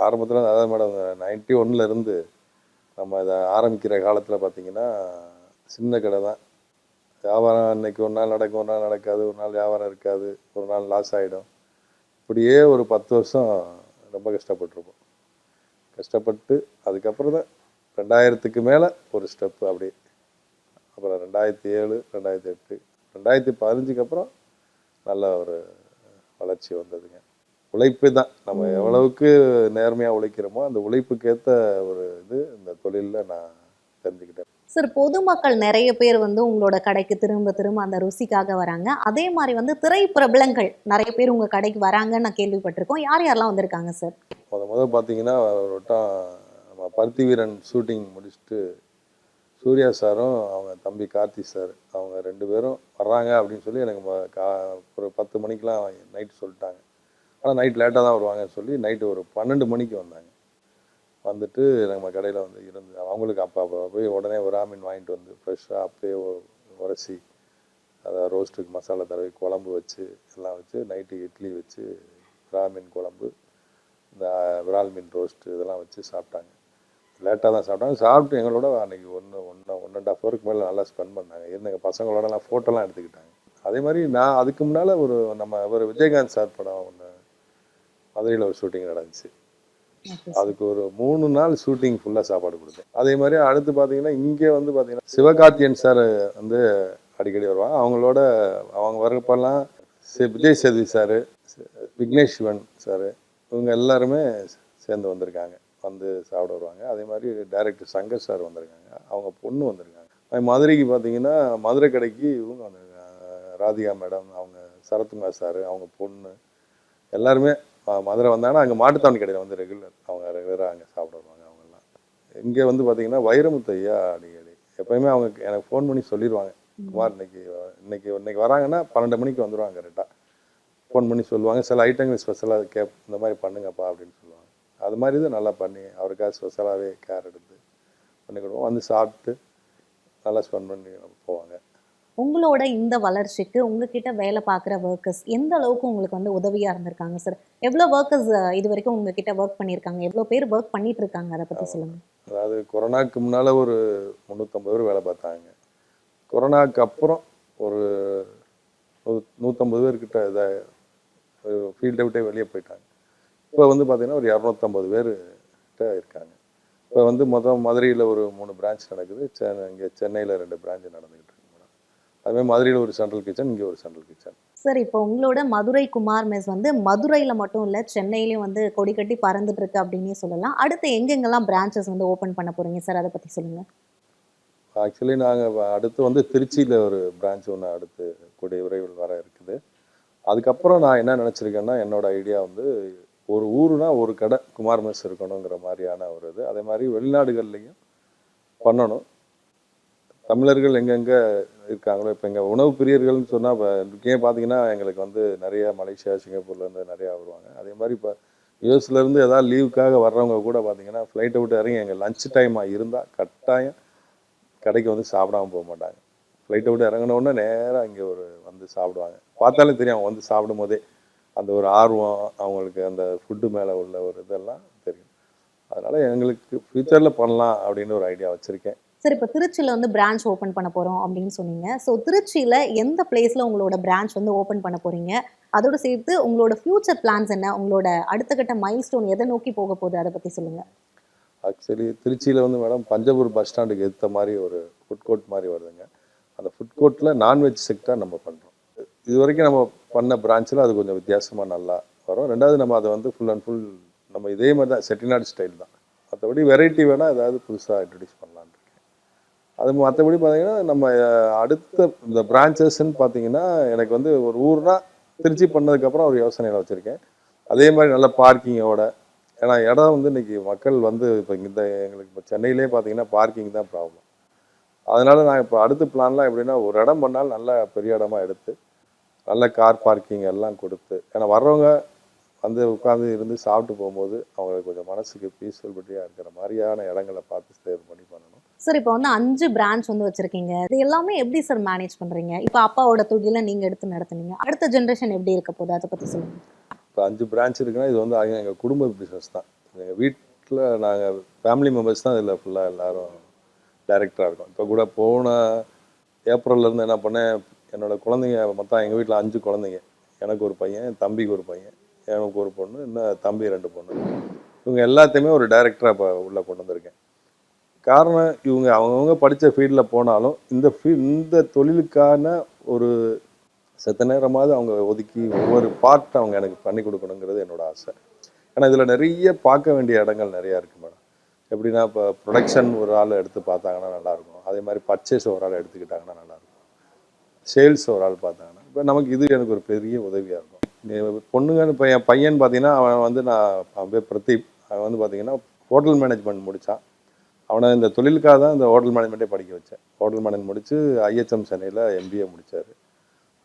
ஆரம்பத்தில், அதாவது மேடம் 91 இருந்து நம்ம இதை ஆரம்பிக்கிற காலத்தில் பார்த்தீங்கன்னா சின்ன கடை தான். வியாபாரம் இன்னைக்கு ஒரு நாள் நடக்கும், ஒரு நாள் நடக்காது, ஒரு நாள் வியாபாரம் இருக்காது, ஒரு நாள் லாஸ் ஆகிடும். இப்படியே ஒரு 10 வருஷம் ரொம்ப கஷ்டப்பட்டிருப்போம். கஷ்டப்பட்டு அதுக்கப்புறம் தான் 2000க்கு மேலே ஒரு ஸ்டெப்பு அப்படியே. அப்புறம் 2007, 2008, 2015க்கு அப்புறம் நல்ல ஒரு வளர்ச்சி வந்ததுங்க. உழைப்பு தான். நம்ம எவ்வளவுக்கு நேர்மையாக உழைக்கிறோமோ அந்த உழைப்புக்கேற்ற ஒரு இது இந்த தொழிலில் நான் தெரிஞ்சுக்கிட்டேன். சார், பொதுமக்கள் நிறைய பேர் வந்து உங்களோட கடைக்கு திரும்ப திரும்ப அந்த ருசிக்காக வராங்க. அதே மாதிரி வந்து திரை பிரபலங்கள் நிறைய பேர் உங்க கடைக்கு வராங்கன்னு நான் கேள்விப்பட்டிருக்கோம். யார் யாரெல்லாம் வந்திருக்காங்க சார்? பார்த்தீங்கன்னா ஒரு வட்டம் நம்ம பருத்தி வீரன் ஷூட்டிங் முடிச்சுட்டு சூர்யா சாரும் அவங்க தம்பி கார்த்தி சார் அவங்க 2 பேரும் வர்றாங்க அப்படின்னு சொல்லி எனக்கு ஒரு 10 மணிக்கெலாம் நைட்டு சொல்லிட்டாங்க. ஆனால் நைட் லேட்டாக தான் வருவாங்கன்னு சொல்லி நைட்டு ஒரு 12 மணிக்கு வந்தாங்க. வந்துட்டு நம்ம கடையில் வந்து இருந்து அவங்களுக்கு அப்பா போய் உடனே விராமின் வாங்கிட்டு வந்து ஃப்ரெஷ்ஷாக அப்பயே உரசி அதை ரோஸ்ட்டுக்கு மசாலா தடவி குழம்பு வச்சு எல்லாம் வச்சு நைட்டு இட்லி வச்சு விராமின் குழம்பு, இந்த விரால் மீன் ரோஸ்ட்டு இதெல்லாம் வச்சு சாப்பிட்டாங்க. லேட்டாக தான் சாப்பிட்டாங்க. சாப்பிட்டு எங்களோட அன்றைக்கி ஒன் அண்ட் ஆஃப் ஹவருக்கு மேலே நல்லா ஸ்பெண்ட் பண்ணாங்க. எங்கள் பசங்களோடலாம் ஃபோட்டோலாம் எடுத்துக்கிட்டாங்க. அதே மாதிரி நான் அதுக்கு முன்னால் ஒரு விஜயகாந்த் சார் படம் ஒன்று மதுரையில் ஒரு ஷூட்டிங் நடந்துச்சு. அதுக்கு ஒரு 3 நாள் ஷூட்டிங் ஃபுல்லாக சாப்பாடு கொடுத்தேன். அதே மாதிரி அடுத்து பார்த்தீங்கன்னா இங்கே வந்து பார்த்தீங்கன்னா சிவகார்த்தியன் சார் வந்து அடிக்கடி வருவாங்க. அவங்க வரப்பெல்லாம் விஜய் சேதுபதி சார், விக்னேஷ் சிவன் சார், இவங்க எல்லாருமே சேர்ந்து வந்திருக்காங்க, வந்து சாப்பிட வருவாங்க. அதே மாதிரி டைரக்டர் சங்கர் சார் வந்திருக்காங்க, அவங்க பொண்ணு வந்திருக்காங்க. மதுரைக்கு பார்த்தீங்கன்னா மதுரை கடைக்கு இவங்க வந்திருக்காங்க, ராதிகா மேடம், அவங்க சரத்குமார் சார், அவங்க பொண்ணு எல்லாருமே மதுரை வந்தாங்கன்னா அங்கே மாட்டுத்தாவணி கடையில் வந்து அவங்க ரெகுலராக அங்கே சாப்பிட வருவாங்க. அவங்கெல்லாம் இங்கே வந்து பார்த்தீங்கன்னா வைரமுத்து ஐயா அடிக்கடி எப்போயுமே அவங்க எனக்கு ஃபோன் பண்ணி சொல்லிடுவாங்க, குமார் இன்னைக்கு வராங்கன்னா 12 மணிக்கு வந்துடுவாங்க. கரெக்டாக ஃபோன் பண்ணி சொல்லுவாங்க. சில ஐட்டங்கள் ஸ்பெஷலாக இந்த மாதிரி பண்ணுங்கப்பா அப்படின்னு சொல்லுவாங்க. அது மாதிரி தான் நல்லா பண்ணி அவருக்காக ஸ்பெஷலாகவே கேர் எடுத்து பண்ணி கொடுப்போம். வந்து சாப்பிட்டு நல்லா ஸ்பெண்ட் பண்ணி போவாங்க. உங்களோட இந்த வளர்ச்சிக்கு உங்ககிட்ட வேலை பார்க்குற ஒர்க்கர்ஸ் எந்த அளவுக்கு உங்களுக்கு வந்து உதவியா இருந்திருக்காங்க சார்? எவ்வளோ ஒர்க்கர்ஸ் இது வரைக்கும் உங்ககிட்ட ஒர்க் பண்ணியிருக்காங்க? எவ்வளோ பேர் ஒர்க் பண்ணிட்டு இருக்காங்க? அதை பற்றி சொல்லுங்க. அதாவது கொரோனாக்கு முன்னால் ஒரு 350 பேர் வேலை பார்த்தாங்க. கொரோனாக்கு அப்புறம் ஒரு 150 பேர்கிட்ட இதை ஃபீல்டை விட்டே வெளியே போயிட்டாங்க. இப்போ வந்து பார்த்தீங்கன்னா ஒரு 250 பேர்கிட்ட இருக்காங்க. இப்போ வந்து மதுரையில் ஒரு 3 பிரான்ச் நடக்குது. இங்கே சென்னையில் 2 பிரான்ச் நடந்துக்கிட்டு இருக்கு. அதுமாதிரி மதுரையில் ஒரு சென்ட்ரல் கிச்சன், இங்கே ஒரு சென்ட்ரல் கிச்சன். சார் இப்போ உங்களோட மதுரை குமார் மெஸ் வந்து மதுரையில மட்டும் இல்ல, சென்னையிலயும் வந்து கொடி கட்டி பறந்துட்டு இருக்கு அப்படின்னே சொல்லலாம். அடுத்து எங்கெங்கலாம் பிரான்ச்சஸ் வந்து ஓப்பன் பண்ண போறீங்க சார்? அத பத்தி சொல்லுங்க. ஆக்சுவலி நாங்கள் அடுத்து வந்து திருச்சியில் ஒரு பிரான்ச் ஒன்று அடுத்து கூடிய விரைவில் வர இருக்குது. அதுக்கப்புறம் நான் என்ன நினச்சிருக்கேன்னா, என்னோட ஐடியா வந்து ஒரு ஊருனா ஒரு கடை குமார் மெஸ் இருக்கணுங்கிற மாதிரியான ஒரு இது. அதே மாதிரி வெளிநாடுகள்லையும் பண்ணணும். தமிழர்கள் எங்கெங்கே இருக்காங்களோ, இப்போ எங்கள் உணவு பிரியர்கள்னு சொன்னால் இப்போ ஏன் பார்த்தீங்கன்னா எங்களுக்கு வந்து நிறைய மலேசியா சிங்கப்பூர்லேருந்து நிறையா வருவாங்க. அதே மாதிரி இப்போ யூஎஸ்லேருந்து ஏதாவது லீவுக்காக வர்றவங்க கூட பார்த்தீங்கன்னா ஃப்ளைட்டை விட்டு இறங்கி எங்கள் லஞ்ச் டைமாக இருந்தால் கட்டாயம் கடைக்கு வந்து சாப்பிடாம போக மாட்டாங்க. ஃப்ளைட்டை விட்டு இறங்கினோடனே நேராக இங்கே ஒரு வந்து சாப்பிடுவாங்க. பார்த்தாலே தெரியும் அவங்க வந்து சாப்பிடும் போதே அந்த ஒரு ஆர்வம், அவங்களுக்கு அந்த ஃபுட்டு மேலே உள்ள ஒரு இதெல்லாம் தெரியும். அதனால் எங்களுக்கு ஃப்யூச்சரில் பண்ணலாம் அப்படின்னு ஒரு ஐடியா வச்சுருக்கேன். சார் இப்ப திருச்சியில வந்து பிரான்ச் ஓப்பன் பண்ண போறோம் அப்படின்னு சொன்னீங்க. ஸோ திருச்சியில எந்த பிளேஸ்ல உங்களோட பிரான்ச் வந்து ஓப்பன் பண்ண போறீங்க? அதோட சேர்த்து உங்களோட ஃபியூச்சர் பிளான்ஸ் என்ன? உங்களோட அடுத்த கட்ட மைல்ஸ்டோன் எத நோக்கி போக போகுது? அத பத்தி சொல்லுங்க. ஆக்சுவலி திருச்சியில் வந்து மேடம் பஞ்சபூர் பஸ் ஸ்டாண்டுக்கு ஏற்ற மாதிரி ஒரு ஃபுட் கோர்ட் மாதிரி வருதுங்க. அந்த ஃபுட் கோர்ட்டில் நான்வெஜ் செக்டார் நம்ம பண்ணுறோம். இது வரைக்கும் நம்ம பண்ண பிரான்ச்சில் அது கொஞ்சம் வித்தியாசமாக நல்லா வரும். ரெண்டாவது நம்ம அதை வந்து ஃபுல் அண்ட் ஃபுல் நம்ம இதே மாதிரி தான் செட்டிநாடு ஸ்டைல் தான். மற்றபடி வெரைட்டி வேணால் ஏதாவது புதுசாக இன்ட்ரடியூஸ் பண்ணலான்னு இருக்கேன். அது மற்றபடி பார்த்தீங்கன்னா நம்ம அடுத்த இந்த பிரான்ச்சஸ்ன்னு பார்த்தீங்கன்னா எனக்கு வந்து ஒரு ஊர்னா திருச்சி பண்ணதுக்கப்புறம் ஒரு யோசனையில் வச்சுருக்கேன். அதே மாதிரி நல்ல பார்க்கிங்கோட, ஏன்னா இடம் வந்து இன்னைக்கு மக்கள் வந்து இப்போ இந்த எங்களுக்கு இப்போ சென்னையிலே பார்த்தீங்கன்னா பார்க்கிங் தான் ப்ராப்ளம். அதனால நான் இப்போ அடுத்த பிளான்லாம் எப்படின்னா ஒரு இடம் பண்ணாலும் நல்ல பெரிய இடமா எடுத்து நல்ல கார் பார்க்கிங் எல்லாம் கொடுத்து, ஏன்னா வர்றவங்க வந்து உட்காந்து இருந்து சாப்பிட்டு போகும்போது அவங்களுக்கு கொஞ்சம் மனசுக்கு பீஸ்ஃபுல்பட்டியாக இருக்கிற மாதிரியான இடங்களை பார்த்து தேர்வு பண்ணி பண்ணணும். சார் இப்ப வந்து 5 பிரான்ச் வந்து வச்சிருக்கீங்க. இது எல்லாமே எப்படி சார் மேனேஜ் பண்றீங்க? இப்ப அப்பாவோட தொழில நீங்க எடுத்து நடத்துனீங்க. அடுத்த ஜெனரேஷன் எப்படி இருக்க போகுது? அத பத்தி சொல்லுங்க. இப்போ 5 பிரான்ச் இருக்குன்னா இது வந்து எங்கள் குடும்ப பிஸ்னஸ் தான். எங்கள் வீட்டில் நாங்கள் ஃபேமிலி மெம்பர்ஸ் தான் இதில் ஃபுல்லாக எல்லாரும் டைரக்டராக இருக்கோம். இப்போ கூட போன ஏப்ரல்லேருந்து என்ன பண்ணேன், என்னோட குழந்தைங்க மொத்தம் எங்கள் வீட்டில் 5 குழந்தைங்க. எனக்கு ஒரு பையன், என் தம்பிக்கு ஒரு பையன், எனக்கு ஒரு பொண்ணு, இன்னும் தம்பி 2 பொண்ணு. இவங்க எல்லாத்தையுமே ஒரு டைரக்டராக இப்போ உள்ளே கொண்டு வந்திருக்கேன். காரணம் இவங்க அவங்கவுங்க படித்த ஃபீல்டில் போனாலும் இந்த தொழிலுக்கான ஒரு செத்த நேரமாவது அவங்க ஒதுக்கி ஒவ்வொரு பார்ட் அவங்க எனக்கு பண்ணி கொடுக்கணுங்கிறது என்னோட ஆசை. ஏன்னா இதில் நிறைய பார்க்க வேண்டிய இடங்கள் நிறையா இருக்குது மேடம். எப்படின்னா இப்போ ப்ரொடக்ஷன் ஒரு ஆள் எடுத்து பார்த்தாங்கன்னா நல்லாயிருக்கும். அதே மாதிரி பர்ச்சேஸ் ஒரு ஆள் எடுத்துக்கிட்டாங்கன்னா நல்லாயிருக்கும். சேல்ஸ் ஒரு ஆள் பார்த்தாங்கன்னா இப்போ நமக்கு இது எனக்கு ஒரு பெரிய உதவியாக இருக்கும். பொண்ணுங்கன்னு இப்போ என் பையன் பார்த்தீங்கன்னா அவன் வந்து அவன் பேர் பிரதீப். அவன் வந்து பார்த்தீங்கன்னா ஹோட்டல் மேனேஜ்மெண்ட் முடித்தான். அவனை இந்த தொழிலுக்காக தான் இந்த ஹோட்டல் மேனேஜ்மெண்ட்டே படிக்க வச்சேன். ஹோட்டல் மேனேஜ்மெண்ட் முடித்து ஐஹெச்எம் சென்னையில் எம்பிஏ முடித்தார்.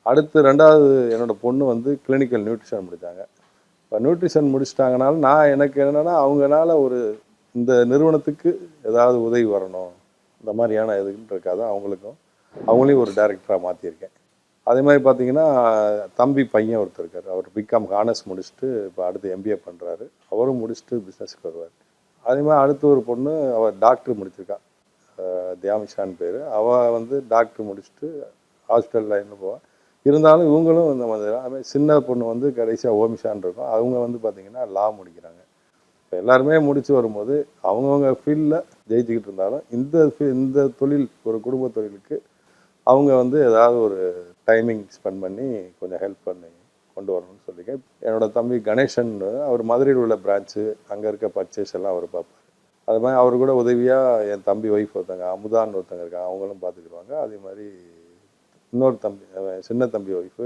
அடுத்து 2வது என்னோடய பொண்ணு வந்து கிளினிக்கல் நியூட்ரிஷன் முடித்தாங்க. இப்போ நியூட்ரிஷன் முடிச்சிட்டாங்கனாலும் எனக்கு என்னென்னா அவங்களால ஒரு இந்த நிறுவனத்துக்கு ஏதாவது உதவி வரணும், இந்த மாதிரியான இதுன்றக்காக தான் அவங்களையும் ஒரு டைரக்டராக மாற்றியிருக்கேன். அதே மாதிரி பார்த்தீங்கன்னா தம்பி பையன் ஒருத்தர் இருக்கார். அவர் பிகாம் ஹானர்ஸ் முடிச்சுட்டு இப்போ அடுத்து எம்பிஏ பண்ணுறாரு. அவரும் முடிச்சுட்டு பிஸ்னஸ்க்கு வருவார். அதே மாதிரி அடுத்து ஒரு பொண்ணு அவள் டாக்டர் முடிச்சிருக்கா, தியாமிஷான்னு பேர். அவள் வந்து டாக்டர் முடிச்சுட்டு ஹாஸ்பிட்டல் லைனில் போவாள். இருந்தாலும் இவங்களும் இந்த மாதிரி அதுமாதிரி சின்ன பொண்ணு வந்து கடைசியாக ஓமிஷான் இருக்கும். அவங்க வந்து பார்த்திங்கன்னா லா முடிக்கிறாங்க. இப்போ எல்லாருமே முடித்து வரும்போது அவங்கவுங்க ஃபீல்டில் ஜெயிச்சுக்கிட்டு இருந்தாலும் இந்த தொழில் ஒரு குடும்ப தொழிலுக்கு அவங்க வந்து ஏதாவது ஒரு டைமிங் ஸ்பெண்ட் பண்ணி கொஞ்சம் ஹெல்ப் பண்ணி கொண்டு வரணும்னு சொல்லியிருக்கேன். என்னோட தம்பி கணேசன், அவர் மதுரையில் உள்ள பிரான்ச்சு, அங்கே இருக்க பர்ச்சேஸ் எல்லாம் அவர் பார்ப்பார். அது மாதிரி அவர் கூட உதவியாக என் தம்பி ஒய்ஃப் ஒருத்தங்க அமுதான்னு ஒருத்தங்க இருக்காங்க, அவங்களும் பார்த்துக்குருவாங்க. அதே மாதிரி இன்னொரு தம்பி, சின்ன தம்பி ஒய்ஃபு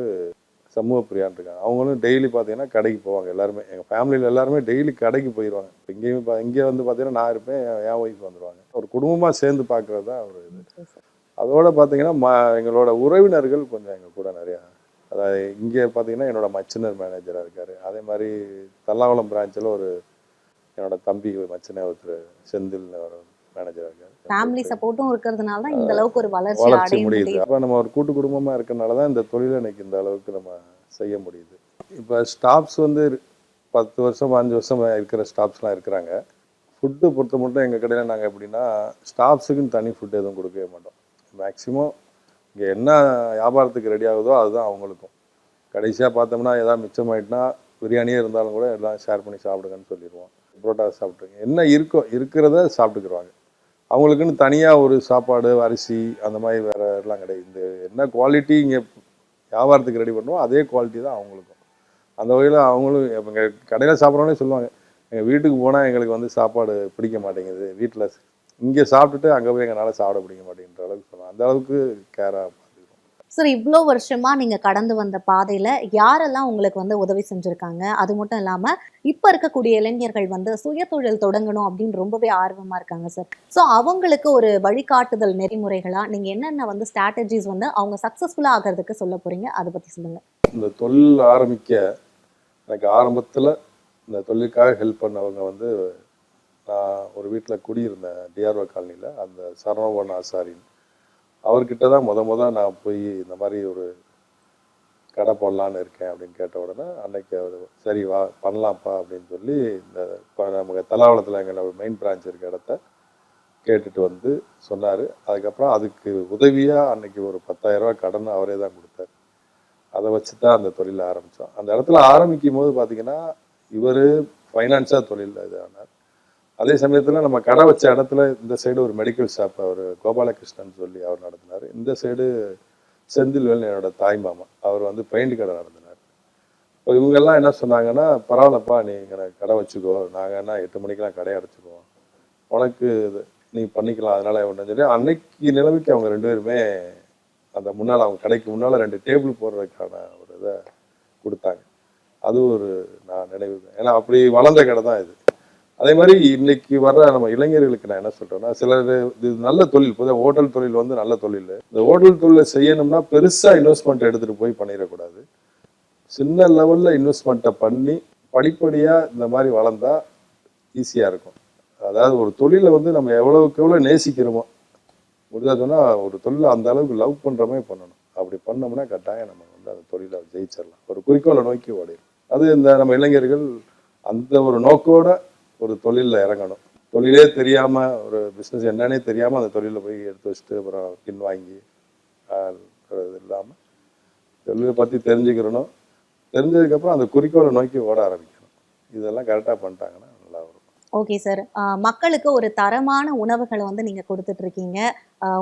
சமூக பிரியான்னு இருக்காங்க. அவங்களும் டெய்லி பார்த்தீங்கன்னா கடைக்கு போவாங்க. எல்லாருமே எங்கள் ஃபேமிலியில் எல்லாருமே டெய்லி கடைக்கு போயிடுவாங்க. இங்கே வந்து பார்த்தீங்கன்னா நான் இருப்பேன், என் ஒய்ஃப் வந்துடுவாங்க. ஒரு குடும்பமாக சேர்ந்து பார்க்குறது தான் ஒரு இது. அதோடு பார்த்தீங்கன்னா எங்களோட உறவினர்கள் கொஞ்சம் எங்கள் கூட நிறையா, அதாவது இங்கே பார்த்தீங்கன்னா என்னோட மச்சினர் மேனேஜராக இருக்கார். அதே மாதிரி தல்லாகுளம் பிரான்ச்சில் என்னோட தம்பி மச்சினர் ஒருத்தர் செந்தில் ஒரு மேனேஜராக இருக்கார். ஃபேமிலி சப்போர்ட்டும் இருக்கிறதுனால தான் இந்த அளவுக்கு ஒரு வளர்ச்சி அடைய முடியுது. முடியுது. அப்போ நம்ம ஒரு கூட்டு குடும்பமாக இருக்கிறனால தான் இந்த தொழிலை இன்னைக்கு இந்த அளவுக்கு நம்ம செய்ய முடியுது. இப்போ ஸ்டாஃப்ஸ் வந்து 10 வருஷம் 5 வருஷம் இருக்கிற ஸ்டாஃப்ஸ்லாம் இருக்கிறாங்க. ஃபுட்டு பொறுத்த மட்டும் எங்கள் கடையில் நாங்கள் எப்படின்னா ஸ்டாஃப்ஸுக்குன்னு தனி ஃபுட்டு எதுவும் கொடுக்கவே மாட்டோம். மேக்ஸிமம் இங்கே என்ன வியாபாரத்துக்கு ரெடி ஆகுதோ அதுதான் அவங்களுக்கும். கடைசியாக பார்த்தோம்னா எதாவது மிச்சமாயிட்டுனா பிரியாணியே இருந்தாலும் கூட எல்லாம் ஷேர் பண்ணி சாப்பிடுங்கன்னு சொல்லிடுவோம். புரோட்டா சாப்பிட்ருங்க, என்ன இருக்கிறத சாப்பிட்டுக்குருவாங்க. அவங்களுக்குன்னு தனியாக ஒரு சாப்பாடு அரிசி அந்த மாதிரி வேறு எல்லாம் கிடையாது. இந்த என்ன குவாலிட்டி இங்கே வியாபாரத்துக்கு ரெடி பண்ணுவோம் அதே குவாலிட்டி தான் அவங்களுக்கும். அந்த வகையில் அவங்களும் எங்கள் கடையில் சாப்பிட்றவங்களே சொல்லுவாங்க, எங்கள் வீட்டுக்கு போனால் எங்களுக்கு வந்து சாப்பாடு பிடிக்க மாட்டேங்குது, வீட்டில் இங்கே சாப்பிட்டுட்டு அங்கே போய் எங்களால் சாப்பிட பிடிக்க மாட்டேங்கிற அளவுக்கு சொன்னாங்க. அந்த அளவுக்கு கேராக பார்த்துக்கிறோம். சார், இவ்வளோ வருஷமா நீங்க கடந்து வந்த பாதையில யாரெல்லாம் உங்களுக்கு வந்து உதவி செஞ்சிருக்காங்க? அது மட்டும் இல்லாம இப்ப இருக்கக்கூடிய இளைஞர்கள் வந்து சுயதொழில் தொடங்கணும் அப்படின்னு ரொம்பவே ஆர்வமா இருக்காங்க சார். ஸோ அவங்களுக்கு ஒரு வழிகாட்டுதல் நெறிமுறைகளா நீங்க என்னென்ன வந்து ஸ்ட்ராட்டஜிஸ் வந்து அவங்க சக்சஸ்ஃபுல்லா ஆகிறதுக்கு சொல்ல போறீங்க? அதை பத்தி சொல்லுங்க. இந்த தொழில் ஆரம்பிக்க எனக்கு ஆரம்பத்தில் இந்த தொழிலுக்காக ஹெல்ப் பண்ணவங்க வந்து, நான் ஒரு வீட்டில் குடியிருந்தேன் டிஆர்ஓ காலனியில், அந்த சரவணபவன் ஆசாரின் அவர்கிட்ட தான் நான் போய் இந்த மாதிரி ஒரு கடை போடலான்னு இருக்கேன் அப்படின்னு கேட்ட உடனே அன்னைக்கு அவர் சரி வா பண்ணலாம்ப்பா அப்படின்னு சொல்லி இந்த நமக்கு தலாவளத்தில் எங்களோட மெயின் பிரான்ச் இருக்க இடத்த கேட்டுட்டு வந்து சொன்னார். அதுக்கப்புறம் அதுக்கு உதவியாக அன்னைக்கு ஒரு 10,000 ரூபா கடன் அவரே தான் கொடுத்தாரு. அதை வச்சு தான் அந்த தொழிலை ஆரம்பித்தோம். அந்த இடத்துல ஆரம்பிக்கும் போது பார்த்தீங்கன்னா இவர் ஃபைனான்ஸாக தொழில் இது ஆனார். அதே சமயத்தில் நம்ம கடை வச்ச இடத்துல இந்த சைடு ஒரு மெடிக்கல் ஷாப் அவர் கோபாலகிருஷ்ணன் சொல்லி அவர் நடத்தினார். இந்த சைடு செந்தில்வேல் என்னோட தாய் மாமா அவர் வந்து பெயிண்ட் கடை நடத்தினார். இப்போ இவங்கெல்லாம் என்ன சொன்னாங்கன்னா, பரவாயில்லப்பா நீ கடை வச்சுக்கோ, நாங்கள் என்ன 8 மணிக்கெலாம் கடையை அடைச்சிக்குவோம், உனக்கு நீ பண்ணிக்கலாம், அதனால ஒன்றும் சொல்லி அன்னைக்கு நிலைமைக்கு அவங்க 2 பேருமே அந்த முன்னால் அவங்க கடைக்கு முன்னால் 2 டேபிள் போடுறதுக்கான ஒரு இதை கொடுத்தாங்க. அது ஒரு நான் நினைவு, ஏன்னா அப்படி வளர்ந்த கடை தான் இது. அதே மாதிரி இன்னைக்கு வர்ற நம்ம இளைஞர்களுக்கு நான் என்ன சொல்றேன்னா, சிலர் இது நல்ல தொழில், பொதுவாக ஹோட்டல் தொழில் வந்து நல்ல தொழில். இந்த ஹோட்டல் தொழிலை செய்யணும்னா பெருசா இன்வெஸ்ட்மெண்ட் எடுத்துட்டு போய் பண்ணிடக்கூடாது. சின்ன லெவல்ல இன்வெஸ்ட்மெண்ட்டை பண்ணி படிப்படியா இந்த மாதிரி வளர்ந்தா ஈஸியா இருக்கும். அதாவது ஒரு தொழிலை வந்து நம்ம எவ்வளவுக்கு எவ்வளவு நேசிக்கிறோமோ, முடியாதுன்னா ஒரு தொழிலை அந்த அளவுக்கு லவ் பண்ற மாதிரி பண்ணணும். அப்படி பண்ணோம்னா கட்டாயம் நம்ம வந்து அந்த தொழிலை ஜெயிச்சிடலாம். ஒரு குறிக்கோளை நோக்கி ஓடிடும். அது இந்த நம்ம இளைஞர்கள் அந்த ஒரு நோக்கோட ஒரு தொழிலில் இறங்கணும். தொழிலே தெரியாம ஒரு பிஸ்னஸ் என்னன்னே தெரியாம அந்த தொழிலில் போய் எடுத்து வச்சுட்டு அப்புறம் பின்வாங்கி இது இல்லாமல் தொழிலை பற்றி தெரிஞ்சுக்கிறணும். தெரிஞ்சதுக்கப்புறம் அந்த குறிக்கோளை நோக்கி ஓட ஆரம்பிக்கணும். இதெல்லாம் கரெக்டாக பண்ணிட்டாங்கன்னா நல்லா வரும். Okay sir. மக்களுக்கு ஒரு தரமான உணவுகளை வந்து நீங்க கொடுத்துட்டு இருக்கீங்க.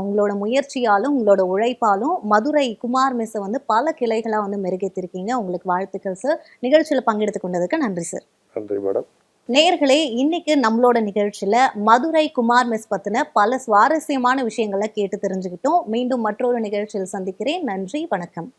உங்களோட முயற்சியாலும் உங்களோட உழைப்பாலும் மதுரை குமார் மெஸ் வந்து பல கிளைகளா வந்து மெருகேற்றிருக்கீங்க. உங்களுக்கு வாழ்த்துக்கள் சார். நிகழ்ச்சியில பங்கெடுத்து கொண்டதுக்கு நன்றி சார். நன்றி மேடம். நேயர்களே, இன்னைக்கு நம்மளோட நிகழ்ச்சியில மதுரை குமார் மெஸ் பத்தின பல சுவாரஸ்யமான விஷயங்களை கேட்டு தெரிஞ்சுக்கிட்டோம். மீண்டும் மற்றொரு நிகழ்ச்சியில் சந்திக்கிறேன். நன்றி, வணக்கம்.